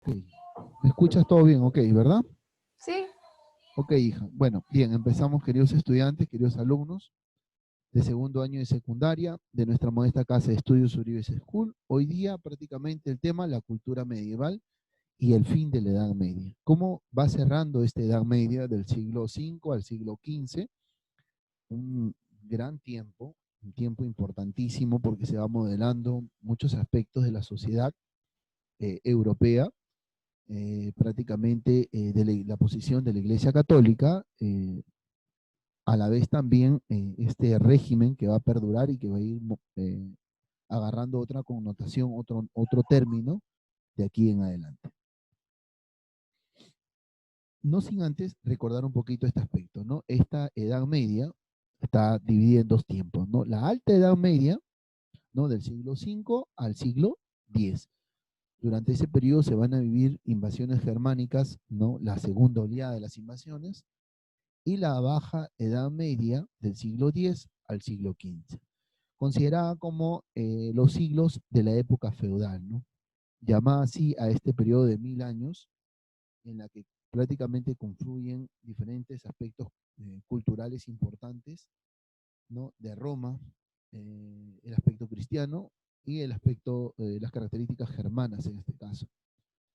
Ok. ¿Me escuchas todo bien? Ok, ¿verdad? Sí, Ok, hija. Bueno, bien, empezamos, queridos estudiantes, queridos alumnos de segundo año de secundaria de nuestra modesta casa de estudios Uribe School. Hoy día prácticamente el tema, la cultura medieval y el fin de la Edad Media. ¿Cómo va cerrando esta Edad Media del siglo V al siglo XV? Un gran tiempo, un tiempo importantísimo porque se va modelando muchos aspectos de la sociedad europea, prácticamente de la posición de la Iglesia Católica, a la vez también este régimen que va a perdurar y que va a ir agarrando otra connotación, otro término de aquí en adelante. No sin antes recordar un poquito este aspecto, ¿no? Esta Edad Media está dividida en dos tiempos, ¿no? La Alta Edad Media, ¿no? Del siglo V al siglo X. Durante ese periodo se van a vivir invasiones germánicas, ¿no? La segunda oleada de las invasiones, y la Baja Edad Media del siglo X al siglo XV, considerada como los siglos de la época feudal, ¿no? Llamada así a este periodo de 1000 años en la que prácticamente confluyen diferentes aspectos culturales importantes, ¿no? De Roma, el aspecto cristiano y el aspecto, las características germanas en este caso,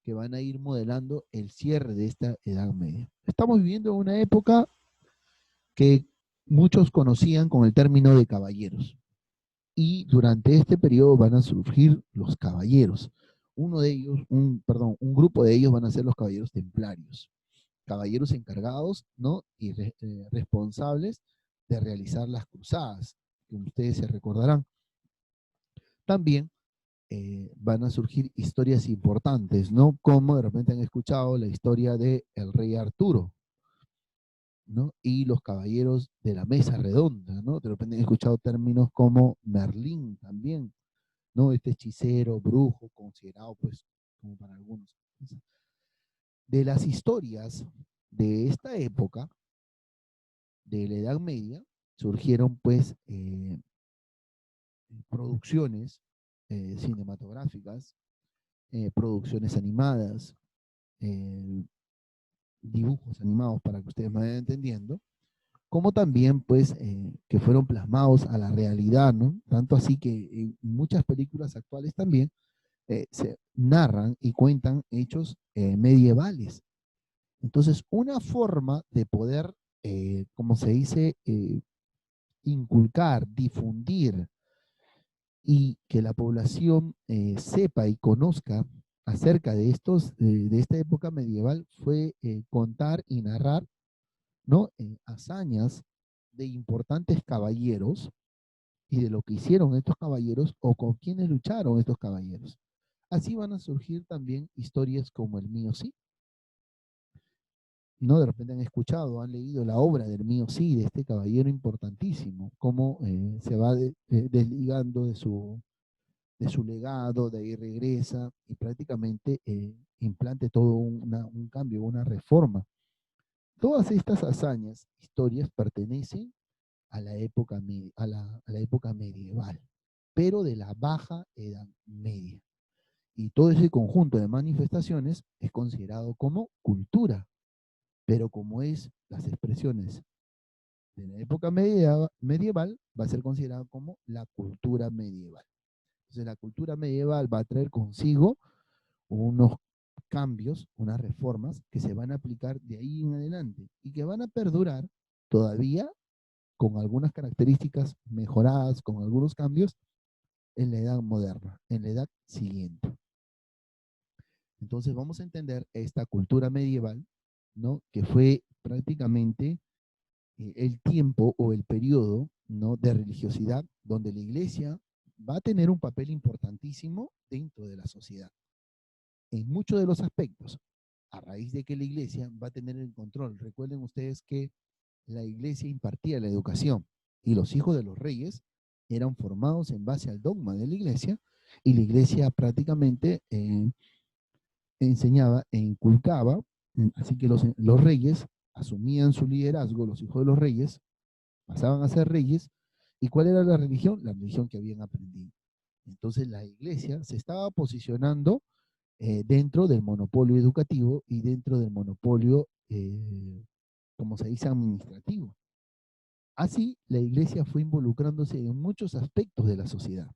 que van a ir modelando el cierre de esta Edad Media. Estamos viviendo una época que muchos conocían con el término de caballeros. Y durante este periodo van a surgir los caballeros. Uno de ellos, un grupo de ellos van a ser los caballeros templarios. Caballeros encargados, ¿no? Y responsables de realizar las cruzadas, que ustedes se recordarán. También van a surgir historias importantes, ¿no? Como de repente han escuchado la historia de el rey Arturo, ¿no? Y los caballeros de la mesa redonda, ¿no? De repente han escuchado términos como Merlín también, ¿no? Este hechicero, brujo, considerado pues como para algunos. De las historias de esta época, de la Edad Media, surgieron pues producciones cinematográficas, producciones animadas, eh, dibujos animados para que ustedes me vayan entendiendo, como también pues que fueron plasmados a la realidad, ¿no? Tanto así que en muchas películas actuales también se narran y cuentan hechos medievales. Entonces, una forma de poder, como se dice, inculcar, difundir y que la población sepa y conozca acerca de de esta época medieval fue contar y narrar, ¿no? Hazañas de importantes caballeros y de lo que hicieron estos caballeros o con quienes lucharon estos caballeros. Así van a surgir también historias como el mío sí, ¿no? De repente han escuchado, han leído la obra del mío sí, de este caballero importantísimo, cómo se va desligando de su legado, de ahí regresa y prácticamente implante todo un cambio, una reforma. Todas estas hazañas, historias, pertenecen a la época, a la época medieval, pero de la baja edad media. Y todo ese conjunto de manifestaciones es considerado como cultura, pero como es las expresiones de la época medieval, va a ser considerado como la cultura medieval. Entonces la cultura medieval va a traer consigo unos cambios, unas reformas que se van a aplicar de ahí en adelante y que van a perdurar todavía con algunas características mejoradas, con algunos cambios en la edad moderna, en la edad siguiente. Entonces vamos a entender esta cultura medieval, ¿no? Que fue prácticamente el tiempo o el periodo, ¿no? De religiosidad donde la iglesia va a tener un papel importantísimo dentro de la sociedad, en muchos de los aspectos, a raíz de que la iglesia va a tener el control. Recuerden ustedes que la iglesia impartía la educación y los hijos de los reyes eran formados en base al dogma de la iglesia y la iglesia prácticamente enseñaba e inculcaba, así que los reyes asumían su liderazgo, los hijos de los reyes pasaban a ser reyes, ¿y cuál era la religión? La religión que habían aprendido. Entonces la iglesia se estaba posicionando dentro del monopolio educativo y dentro del monopolio, como se dice, administrativo. Así, la iglesia fue involucrándose en muchos aspectos de la sociedad,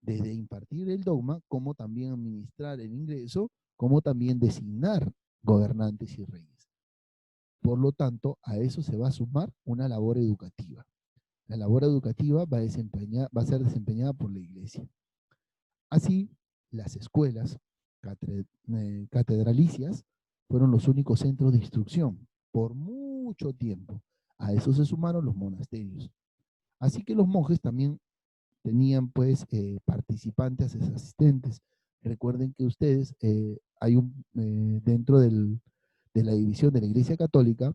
desde impartir el dogma, como también administrar el ingreso, como también designar gobernantes y reyes. Por lo tanto, a eso se va a sumar una labor educativa. La labor educativa va a ser desempeñada por la iglesia. Así, las escuelas catedralicias fueron los únicos centros de instrucción por mucho tiempo. A eso se sumaron los monasterios. Así que los monjes también tenían pues participantes, asistentes. Recuerden que ustedes, hay dentro de la división de la Iglesia Católica,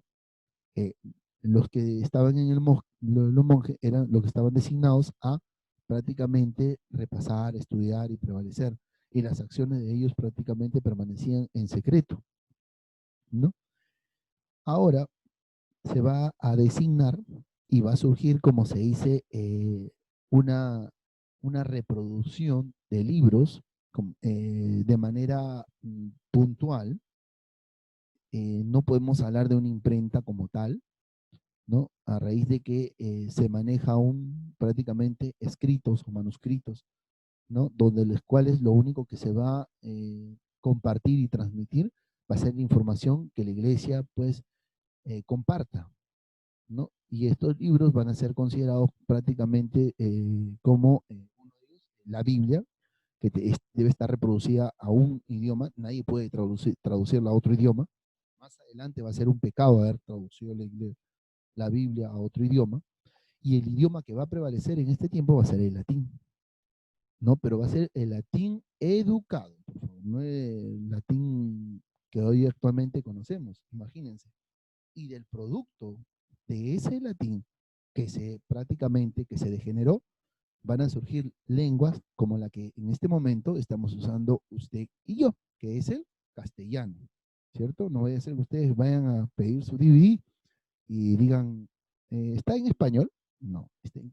eh, los que estaban en los monjes eran los que estaban designados a prácticamente repasar, estudiar y prevalecer. Y las acciones de ellos prácticamente permanecían en secreto, ¿no? Ahora se va a designar y va a surgir, como se dice, una, una reproducción de libros de manera puntual. No podemos hablar de una imprenta como tal, ¿no? A raíz de que se maneja prácticamente escritos o manuscritos, ¿no? Donde los cuales lo único que se va a compartir y transmitir va a ser la información que la iglesia pues comparta, ¿no? Y estos libros van a ser considerados prácticamente como uno de ellos, la Biblia, que debe estar reproducida a un idioma, nadie puede traducirla a otro idioma. Más adelante va a ser un pecado haber traducido la Biblia a otro idioma, y el idioma que va a prevalecer en este tiempo va a ser el latín, ¿no? Pero va a ser el latín educado, por favor, no el latín que hoy actualmente conocemos, imagínense. Y del producto de ese latín prácticamente que se degeneró, van a surgir lenguas como la que en este momento estamos usando usted y yo, que es el castellano, ¿cierto? No vaya a ser que ustedes vayan a pedir su DVD y digan, ¿está en español? No,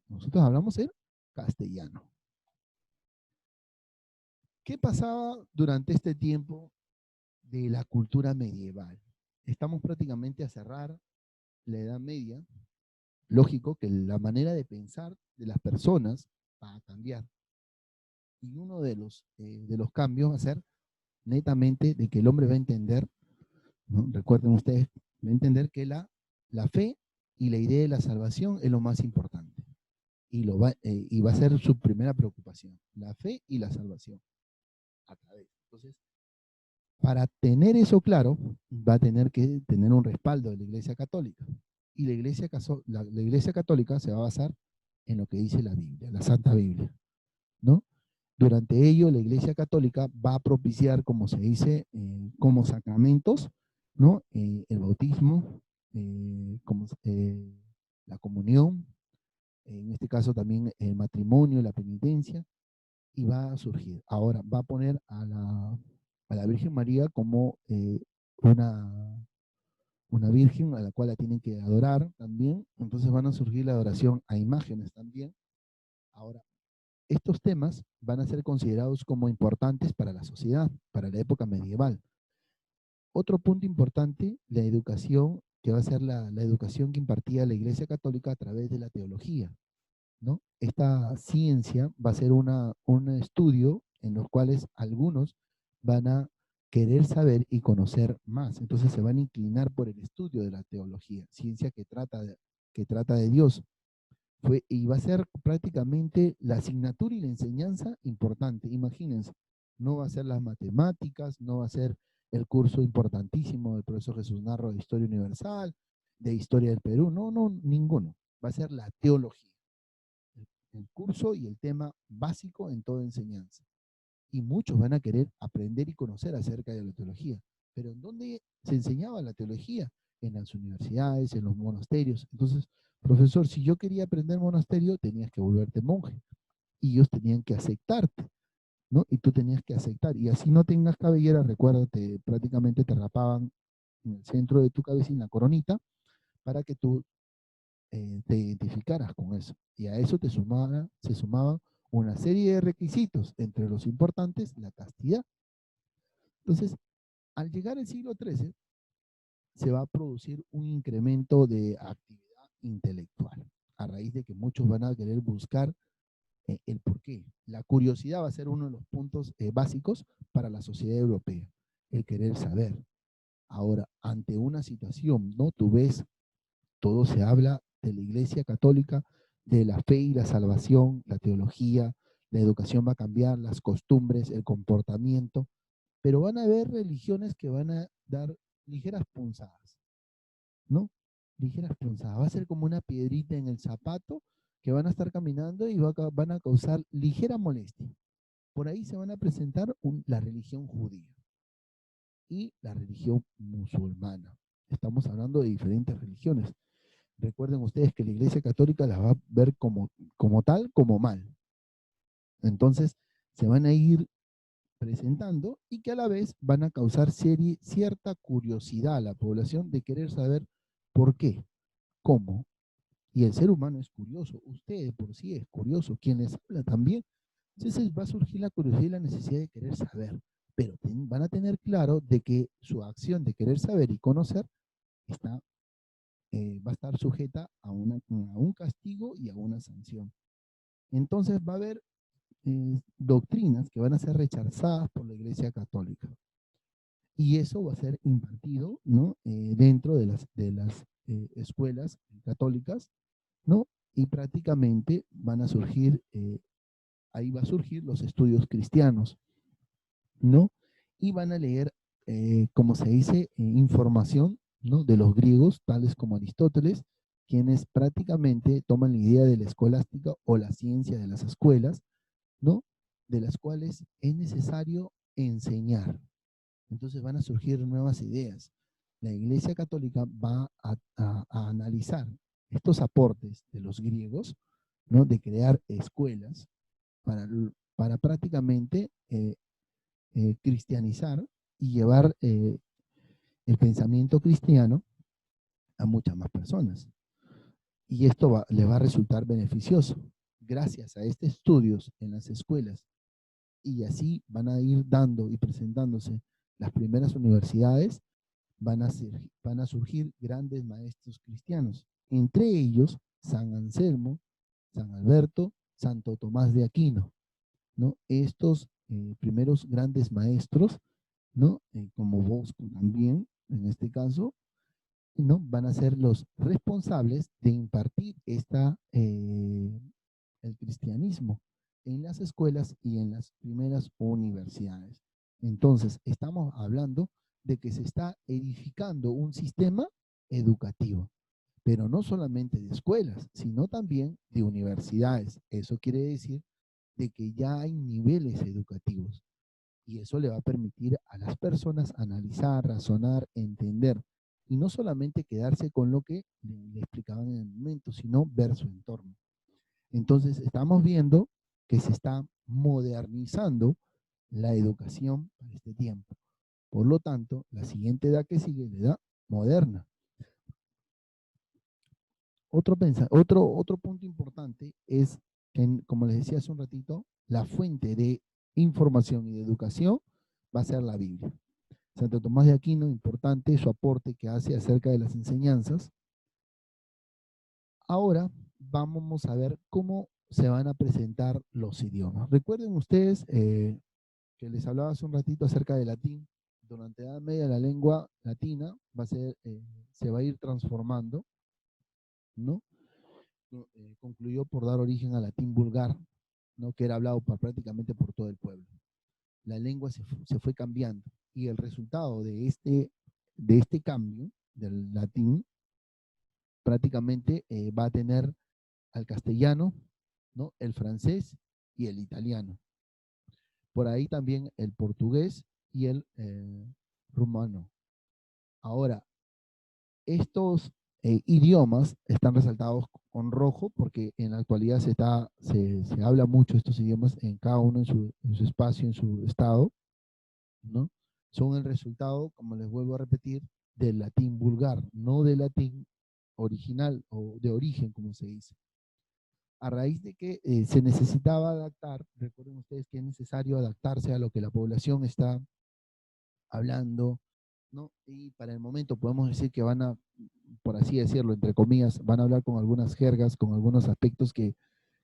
nosotros hablamos en castellano. ¿Qué pasaba durante este tiempo de la cultura medieval? Estamos prácticamente a cerrar la Edad Media. Lógico que la manera de pensar de las personas va a cambiar. Y uno de los cambios va a ser netamente de que el hombre va a entender, ¿no? Recuerden ustedes, va a entender que la fe y la idea de la salvación es lo más importante. Y va a ser su primera preocupación, la fe y la salvación. Entonces, para tener eso claro, va a tener que tener un respaldo de la Iglesia Católica. Y la Iglesia Católica se va a basar en lo que dice la Biblia, la Santa Biblia, ¿no? Durante ello, la Iglesia Católica va a propiciar, como se dice, como sacramentos, ¿no? El bautismo, la comunión, en este caso también el matrimonio, la penitencia, y va a surgir. Ahora, va a poner a la Virgen María como una virgen a la cual la tienen que adorar también. Entonces van a surgir la adoración a imágenes también. Ahora, estos temas van a ser considerados como importantes para la sociedad, para la época medieval. Otro punto importante, la educación, que va a ser la educación que impartía la Iglesia Católica a través de la teología, ¿no? Esta ciencia va a ser un estudio en los cuales algunos van a querer saber y conocer más. Entonces se van a inclinar por el estudio de la teología, ciencia que trata de Dios. Y va a ser prácticamente la asignatura y la enseñanza importante. Imagínense, no va a ser las matemáticas, no va a ser el curso importantísimo del profesor Jesús Narro de Historia Universal, de Historia del Perú, no, no, ninguno. Va a ser la teología, el curso y el tema básico en toda enseñanza. Y muchos van a querer aprender y conocer acerca de la teología. Pero ¿en dónde se enseñaba la teología? En las universidades, en los monasterios. Entonces, profesor, si yo quería aprender monasterio, tenías que volverte monje. Y ellos tenían que aceptarte, ¿no? Y tú tenías que aceptar. Y así no tengas cabellera, recuérdate, prácticamente te rapaban en el centro de tu cabeza, en la coronita, para que tú te identificaras con eso. Y a eso se sumaba una serie de requisitos, entre los importantes, la castidad. Entonces, al llegar al siglo XIII, se va a producir un incremento de actividad intelectual, a raíz de que muchos van a querer buscar el por qué. La curiosidad va a ser uno de los puntos básicos para la sociedad europea, el querer saber. Ahora, ante una situación, ¿no? Tú ves, todo se habla de la Iglesia Católica, de la fe y la salvación, la teología, la educación va a cambiar, las costumbres, el comportamiento, pero van a haber religiones que van a dar ligeras punzadas, ¿no? Ligeras punzadas. Va a ser como una piedrita en el zapato que van a estar caminando y van a causar ligera molestia. Por ahí se van a presentar la religión judía y la religión musulmana. Estamos hablando de diferentes religiones. Recuerden ustedes que la Iglesia Católica las va a ver como tal, como mal. Entonces, se van a ir presentando y que a la vez van a causar cierta curiosidad a la población de querer saber por qué, cómo. Y el ser humano es curioso, usted por sí es curioso, quien les habla también. Entonces va a surgir la curiosidad y la necesidad de querer saber, pero van a tener claro de que su acción de querer saber y conocer está, va a estar sujeta a un castigo y a una sanción. Entonces va a haber doctrinas que van a ser rechazadas por la Iglesia Católica. Y eso va a ser impartido, ¿no? Dentro de las escuelas católicas, ¿no? Y prácticamente van a surgir, ahí va a surgir los estudios cristianos, ¿no? Y van a leer, como se dice, información, ¿no? De los griegos, tales como Aristóteles, quienes prácticamente toman la idea de la escolástica o la ciencia de las escuelas, ¿no? De las cuales es necesario enseñar. Entonces van a surgir nuevas ideas. La Iglesia Católica va a analizar estos aportes de los griegos, ¿no? De crear escuelas para, para prácticamente cristianizar y llevar el pensamiento cristiano a muchas más personas. Y esto le va a resultar beneficioso. Gracias a estos estudios en las escuelas, y así van a ir dando y presentándose las primeras universidades, van a surgir grandes maestros cristianos, entre ellos San Anselmo, San Alberto, Santo Tomás de Aquino, ¿no? Estos primeros grandes maestros, ¿no? Como Bosco también, en este caso, ¿no? Van a ser los responsables de impartir el cristianismo en las escuelas y en las primeras universidades. Entonces, estamos hablando de que se está edificando un sistema educativo, pero no solamente de escuelas, sino también de universidades. Eso quiere decir de que ya hay niveles educativos y eso le va a permitir a las personas analizar, razonar, entender y no solamente quedarse con lo que le explicaban en el momento, sino ver su entorno. Entonces, estamos viendo que se está modernizando la educación para este tiempo. Por lo tanto, la siguiente edad que sigue es la edad moderna. Otro punto importante es que, como les decía hace un ratito, la fuente de información y de educación va a ser la Biblia. Santo Tomás de Aquino, importante su aporte que hace acerca de las enseñanzas. Ahora vamos a ver cómo se van a presentar los idiomas. Recuerden ustedes que les hablaba hace un ratito acerca del latín. Durante la Edad Media la lengua latina se va a ir transformando, ¿no? Concluyó por dar origen al latín vulgar, ¿no? Que era hablado prácticamente por todo el pueblo. La lengua se fue cambiando y el resultado de este cambio del latín prácticamente va a tener al castellano, ¿no? El francés y el italiano. Por ahí también el portugués y el rumano. Ahora, estos idiomas están resaltados con rojo porque en la actualidad se habla mucho de estos idiomas en cada uno en su espacio, en su estado, ¿no? Son el resultado, como les vuelvo a repetir, del latín vulgar, no del latín original o de origen, como se dice. A raíz de que se necesitaba adaptar, recuerden ustedes que es necesario adaptarse a lo que la población está hablando, ¿no? Y para el momento podemos decir que van a, por así decirlo, entre comillas, van a hablar con algunas jergas, con algunos aspectos que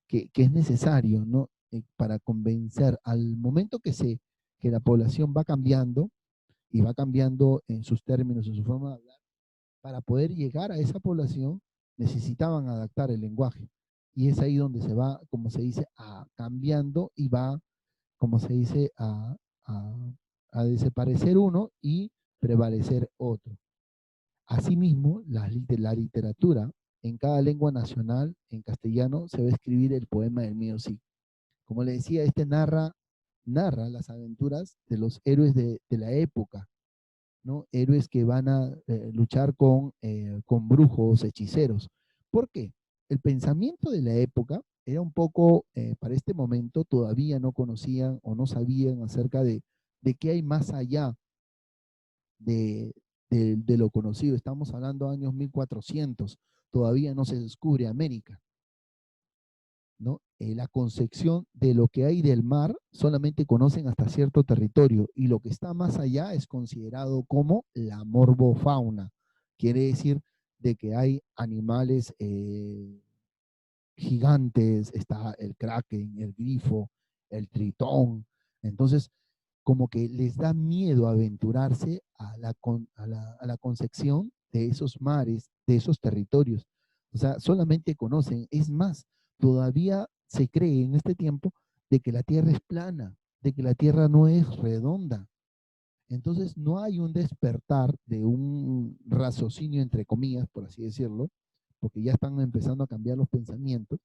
es necesario, ¿no? Para convencer al momento que la población va cambiando y va cambiando en sus términos, en su forma de hablar, para poder llegar a esa población necesitaban adaptar el lenguaje. Y es ahí donde se va, como se dice, cambiando y va, como se dice, a desaparecer uno y prevalecer otro. Asimismo, la literatura en cada lengua nacional, en castellano, se va a escribir el poema del mío sí. Como le decía, este narra las aventuras de los héroes de la época, ¿no? Héroes que van a luchar con brujos, hechiceros. ¿Por qué? El pensamiento de la época era un poco, para este momento, todavía no conocían o no sabían acerca de qué hay más allá de, de lo conocido. Estamos hablando de años 1400, todavía no se descubre América, ¿no? La concepción de lo que hay del mar solamente conocen hasta cierto territorio y lo que está más allá es considerado como la morbofauna. Quiere decir de que hay animales gigantes, está el kraken, el grifo, el tritón. Entonces, como que les da miedo aventurarse a la concepción de esos mares, de esos territorios. O sea, solamente conocen, es más, todavía se cree en este tiempo de que la Tierra es plana, de que la Tierra no es redonda. Entonces, no hay un despertar de un raciocinio, entre comillas, por así decirlo, porque ya están empezando a cambiar los pensamientos.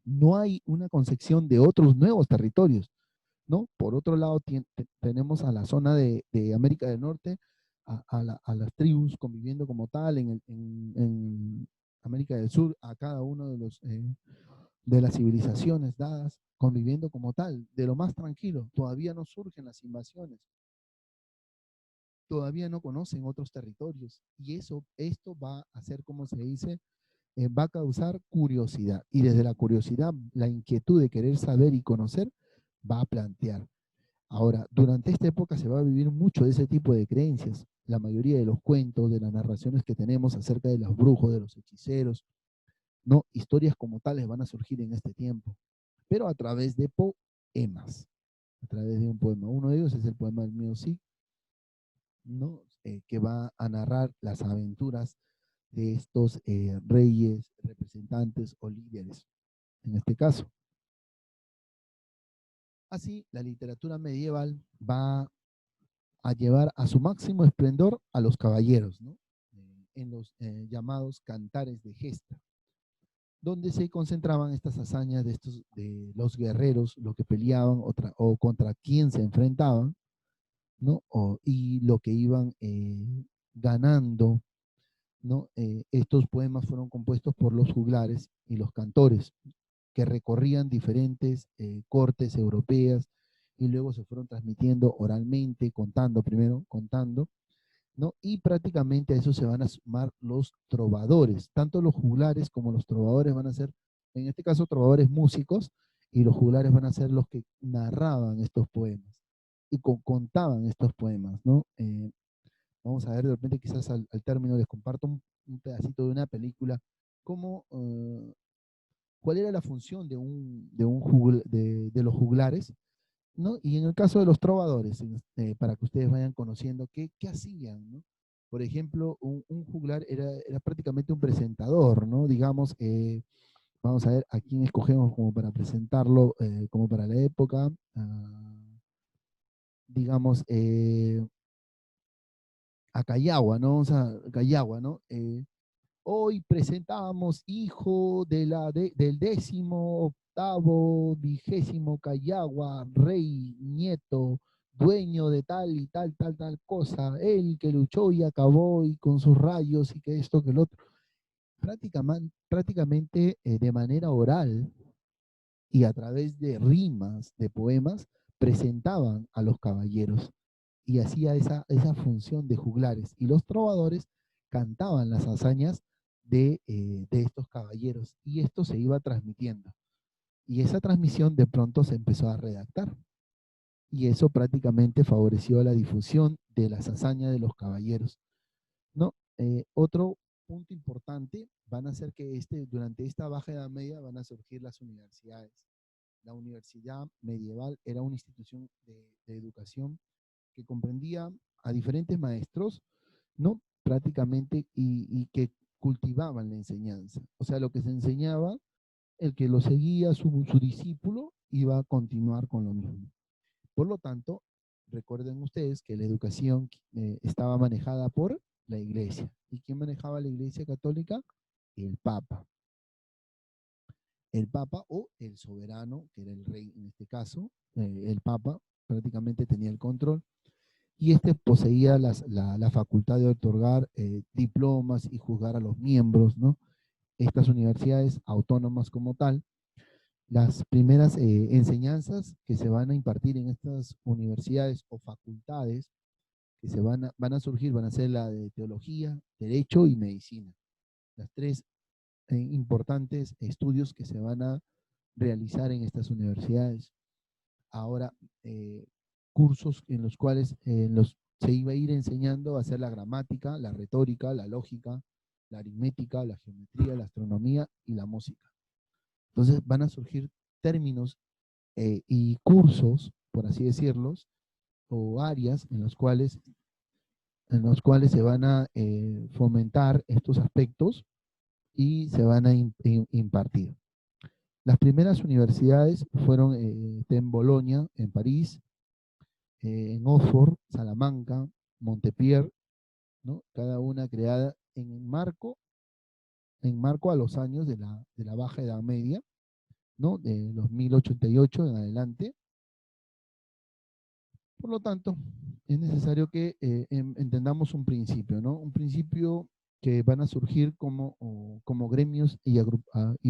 No hay una concepción de otros nuevos territorios, ¿no? Por otro lado, tenemos a la zona de América del Norte, a las tribus conviviendo como tal, en América del Sur, a cada uno de las civilizaciones dadas, conviviendo como tal, de lo más tranquilo. Todavía no surgen las invasiones, todavía no conocen otros territorios, y esto va a hacer, como se dice, va a causar curiosidad, y desde la curiosidad, la inquietud de querer saber y conocer, va a plantear. Ahora, durante esta época se va a vivir mucho de ese tipo de creencias. La mayoría de los cuentos, de las narraciones que tenemos acerca de los brujos, de los hechiceros, no, historias como tales van a surgir en este tiempo, pero a través de poemas, a través de un poema. Uno de ellos es el poema del mío sí, ¿no? Que va a narrar las aventuras de estos reyes, representantes o líderes, en este caso. Así, la literatura medieval va a llevar a su máximo esplendor a los caballeros, ¿no? En los llamados cantares de gesta, donde se concentraban estas hazañas de los guerreros, lo que peleaban o contra quién se enfrentaban, ¿no? Y lo que iban ganando, ¿no? Estos poemas fueron compuestos por los juglares y los cantores, que recorrían diferentes cortes europeas y luego se fueron transmitiendo oralmente, contando, ¿no? Y prácticamente a eso se van a sumar los trovadores. Tanto los juglares como los trovadores van a ser, en este caso, trovadores músicos, y los juglares van a ser los que narraban estos poemas y contaban estos poemas, ¿no? Vamos a ver de repente, quizás al término les comparto un pedacito de una película, cómo, cuál era la función de los juglares, ¿no? Y en el caso de los trovadores, para que ustedes vayan conociendo qué hacían, ¿no? Por ejemplo, un juglar era prácticamente un presentador, ¿no? Digamos, vamos a ver a quién escogemos como para presentarlo, como para la época. Digamos, a Cayagua, ¿no? O sea, Cayagua, ¿no? Hoy presentamos hijo del 18º, 20º Cayagua, rey, nieto, dueño de tal y tal, tal, tal cosa, él que luchó y acabó y con sus rayos y que esto, que el otro. Prácticamente de manera oral y a través de rimas, de poemas, presentaban a los caballeros y hacía esa función de juglares. Y los trovadores cantaban las hazañas de estos caballeros y esto se iba transmitiendo. Y esa transmisión de pronto se empezó a redactar. y eso prácticamente favoreció la difusión de las hazañas de los caballeros, ¿no? Otro punto importante van a ser que durante esta Baja Edad Media van a surgir las universidades. La universidad medieval era una institución de educación que comprendía a diferentes maestros, ¿no? Prácticamente, y que cultivaban la enseñanza. O sea, lo que se enseñaba, el que lo seguía, su discípulo, iba a continuar con lo mismo. Por lo tanto, recuerden ustedes que la educación estaba manejada por la iglesia. ¿Y quién manejaba la iglesia católica? El Papa. El Papa o el soberano, que era el rey en este caso, el Papa prácticamente tenía el control y este poseía la facultad de otorgar diplomas y juzgar a los miembros, ¿no? Estas universidades autónomas como tal, las primeras enseñanzas que se van a impartir en estas universidades o facultades que van a surgir, van a ser la de teología, derecho y medicina. Las tres importantes estudios que se van a realizar en estas universidades. Ahora, cursos en los cuales se iba a ir enseñando a hacer la gramática, la retórica, la lógica, la aritmética, la geometría, la astronomía y la música. Entonces van a surgir términos y cursos, por así decirlos, o áreas en los cuales se van a fomentar estos aspectos y se van a impartir. Las primeras universidades fueron en Bolonia, en París, en Oxford, Salamanca, Montpellier, ¿no? Cada una creada en marco a los años de la Baja Edad Media, ¿no? De los 1088 en adelante. Por lo tanto, es necesario que entendamos un principio, ¿no? Un principio que van a surgir como gremios y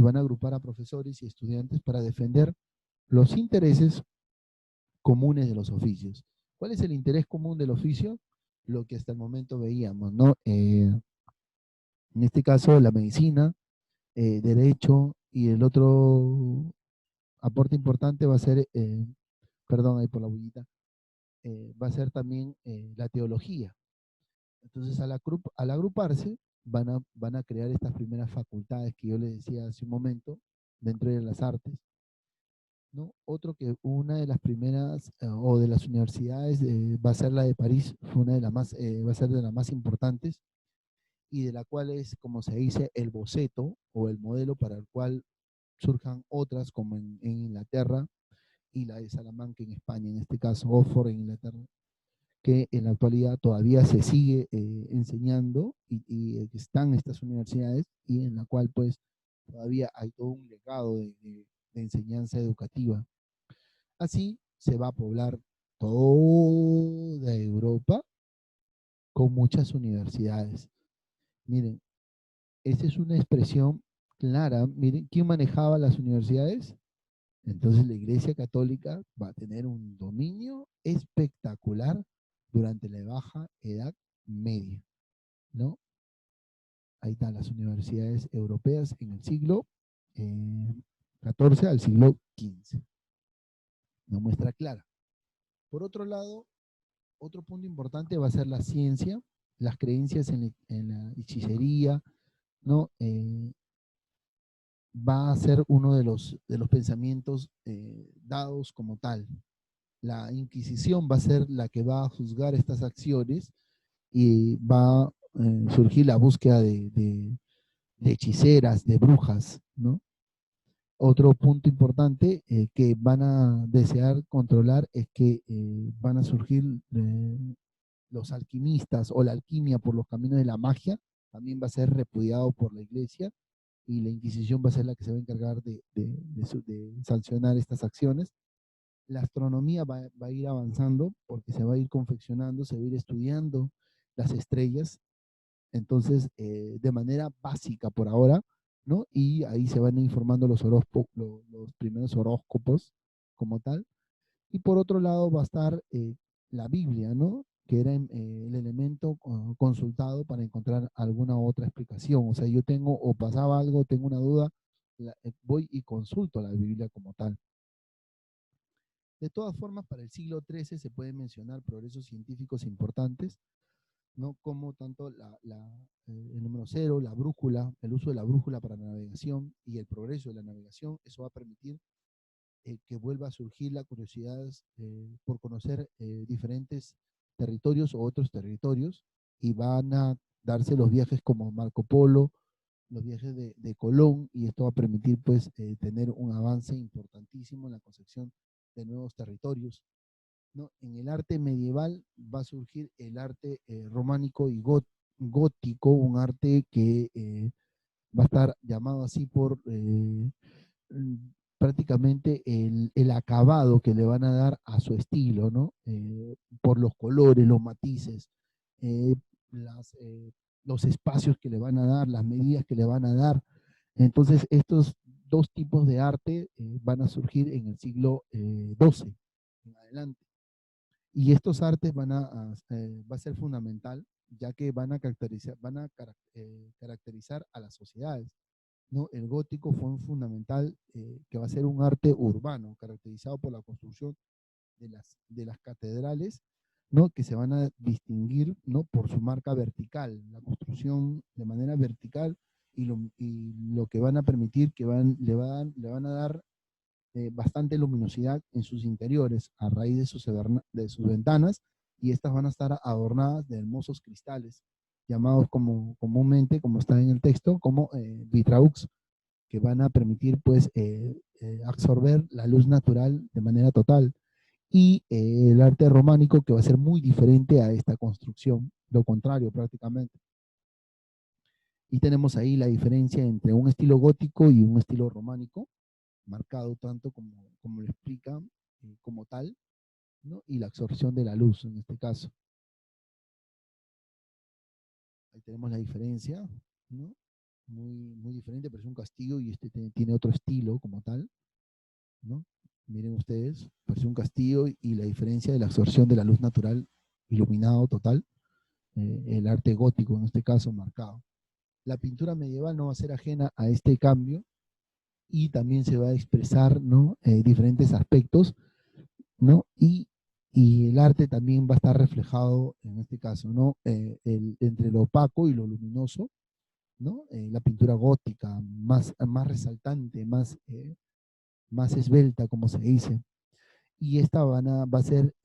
van a agrupar a profesores y estudiantes para defender los intereses comunes de los oficios. ¿Cuál es el interés común del oficio? Lo que hasta el momento veíamos, ¿no? En este caso, la medicina, derecho, y el otro aporte importante va a ser, perdón ahí por la bullita, va a ser también la teología. Entonces, al agruparse, van a crear estas primeras facultades que yo les decía hace un momento, dentro de las artes, ¿no? Una de las primeras o de las universidades va a ser la de París, fue una de las más, va a ser de las más importantes y de la cual es, como se dice, el boceto o el modelo para el cual surjan otras como en Inglaterra y la de Salamanca en España, en este caso Oxford en Inglaterra, que en la actualidad todavía se sigue enseñando y están estas universidades y en la cual pues todavía hay todo un legado de enseñanza educativa. Así se va a poblar toda Europa con muchas universidades. Miren, esa es una expresión clara. Miren, ¿quién manejaba las universidades? Entonces la Iglesia Católica va a tener un dominio espectacular durante la Baja Edad Media, ¿no? Ahí están las universidades europeas en el siglo XIV al siglo XV. Una muestra clara. Por otro lado, otro punto importante va a ser la ciencia, las creencias en la hechicería, ¿no? Va a ser uno de los pensamientos dados como tal. La Inquisición va a ser la que va a juzgar estas acciones y va a surgir la búsqueda de hechiceras, de brujas, ¿no? Otro punto importante que van a desear controlar es que van a surgir los alquimistas o la alquimia por los caminos de la magia, también va a ser repudiado por la iglesia y la Inquisición va a ser la que se va a encargar de sancionar estas acciones. La astronomía va a ir avanzando porque se va a ir confeccionando, se va a ir estudiando las estrellas, entonces de manera básica por ahora, ¿no? Y ahí se van informando los primeros horóscopos como tal. Y por otro lado va a estar la Biblia, ¿no? Que era el elemento consultado para encontrar alguna otra explicación. O sea, yo tengo, o pasaba algo, tengo una duda, voy y consulto la Biblia como tal. De todas formas, para el siglo XIII se pueden mencionar progresos científicos importantes, ¿no? Como tanto el número cero, la brújula, el uso de la brújula para la navegación y el progreso de la navegación. Eso va a permitir que vuelva a surgir la curiosidad por conocer diferentes territorios o otros territorios, y van a darse los viajes como Marco Polo, los viajes de Colón, y esto va a permitir pues tener un avance importantísimo en la concepción de nuevos territorios, ¿no? En el arte medieval va a surgir el arte románico y gótico, un arte que va a estar llamado así por prácticamente el acabado que le van a dar a su estilo, ¿no? Por los colores, los matices, eh, las, los espacios que le van a dar, las medidas que le van a dar. Entonces, estos dos tipos de arte van a surgir en el siglo XII en adelante. Y estos artes va a ser fundamental, ya que caracterizar a las sociedades, ¿no? El gótico fue un fundamental, que va a ser un arte urbano, caracterizado por la construcción de las catedrales, ¿no? Que se van a distinguir, ¿no? Por su marca vertical, la construcción de manera vertical, y lo que van a permitir que le van a dar bastante luminosidad en sus interiores a raíz de sus ventanas, y estas van a estar adornadas de hermosos cristales, llamados comúnmente, como está en el texto, como vitraux, que van a permitir pues absorber la luz natural de manera total. Y el arte románico, que va a ser muy diferente a esta construcción, lo contrario prácticamente. Y tenemos ahí la diferencia entre un estilo gótico y un estilo románico, marcado tanto como lo explica como tal, ¿no? Y la absorción de la luz en este caso. Ahí tenemos la diferencia, ¿no? Muy, muy diferente, pero es un castillo, y este tiene otro estilo como tal, ¿no? Miren ustedes, parece un castillo, y la diferencia de la absorción de la luz natural, iluminado total, el arte gótico en este caso marcado. La pintura medieval no va a ser ajena a este cambio, y también se va a expresar, ¿no? Diferentes aspectos, ¿no? Y el arte también va a estar reflejado en este caso, ¿no? Entre lo opaco y lo luminoso, ¿no? La pintura gótica, más resaltante, más esbelta, como se dice. Y esta va a ser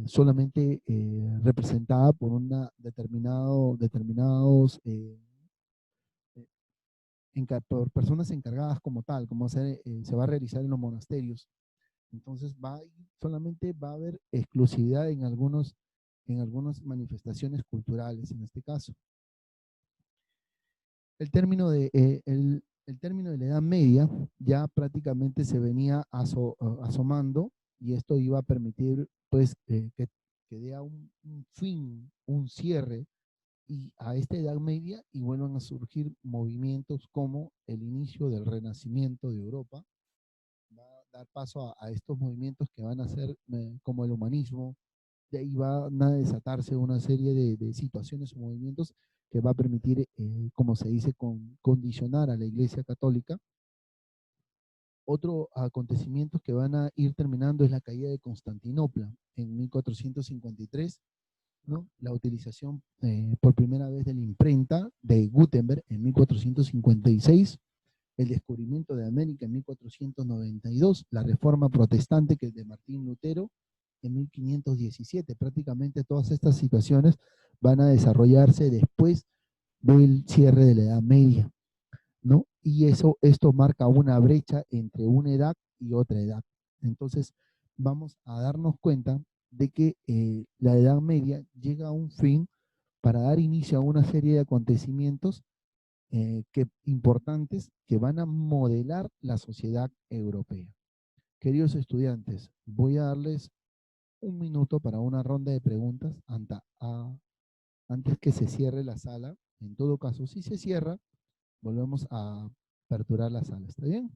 solamente representada por determinados por personas encargadas como tal, como se va a realizar en los monasterios. Entonces solamente va a haber exclusividad en algunas manifestaciones culturales en este caso. El término de la Edad Media ya prácticamente se venía asomando, y esto iba a permitir pues que dé un fin, un cierre a esta Edad Media, y vuelvan a surgir movimientos como el inicio del Renacimiento de Europa. Va a dar paso a estos movimientos que van a ser como el humanismo. De ahí van a desatarse una serie de situaciones o movimientos que va a permitir, como se dice, condicionar a la Iglesia Católica. Otro acontecimiento que van a ir terminando es la caída de Constantinopla en 1453, ¿no? La utilización por primera vez de la imprenta de Gutenberg en 1456, el descubrimiento de América en 1492, la reforma protestante, que es de Martín Lutero, en 1517. Prácticamente todas estas situaciones van a desarrollarse después del cierre de la Edad Media, ¿no? Y esto marca una brecha entre una edad y otra edad. Entonces, vamos a darnos cuenta de que la Edad Media llega a un fin para dar inicio a una serie de acontecimientos importantes, que van a modelar la sociedad europea. Queridos estudiantes, voy a darles un minuto para una ronda de preguntas antes que se cierre la sala. En todo caso, si se cierra, volvemos a aperturar la sala. ¿Está bien?